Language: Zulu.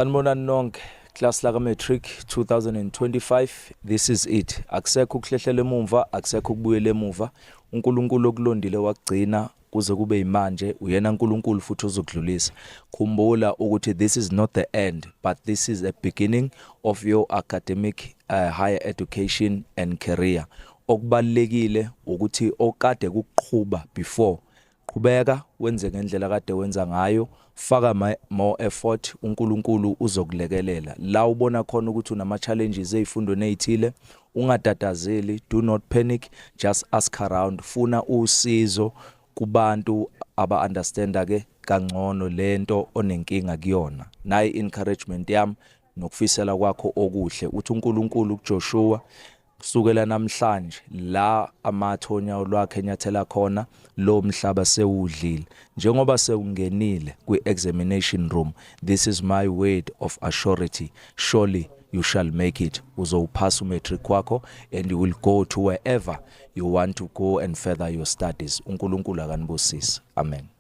Sanibonani nonke, class la matric 2025. This is it. Akusekho ukuhlehlela emuva, akusekho ukubuyela emuva. uNkulunkulu okulondile wagcina kuze kube imanje, uyena uNkulunkulu futhi uzokudlulisa. Khumbula ukuthi this is not the end, but this is a beginning of your academic higher education and career. Okubalekile ukuthi okade kuqhubha before qhubeka wenze ngendlela kade wenza ngayo, faka more effort, uNkulunkulu uzokulekelela. La ubona khona ukuthi unama challenges ezifundweni ezithile, ungatatazeli, do not panic, just ask around, funa usizo kubantu aba understanda ke kangcono lento onenkinga kuyona. Nayi encouragement yami nokufisela kwakho okuhle uthi uNkulunkulu kuJoshua kusukela namhlanje la amathonya olwakhe enyathela khona lo mhlaba sewudlile njengoba sewungenile kwi-examination room. This is my word of assurity, surely you shall make it. Uzowuphasa umatric wakho and you will go to wherever you want to go and further your studies. uNkulunkulu akanibusise. Amen.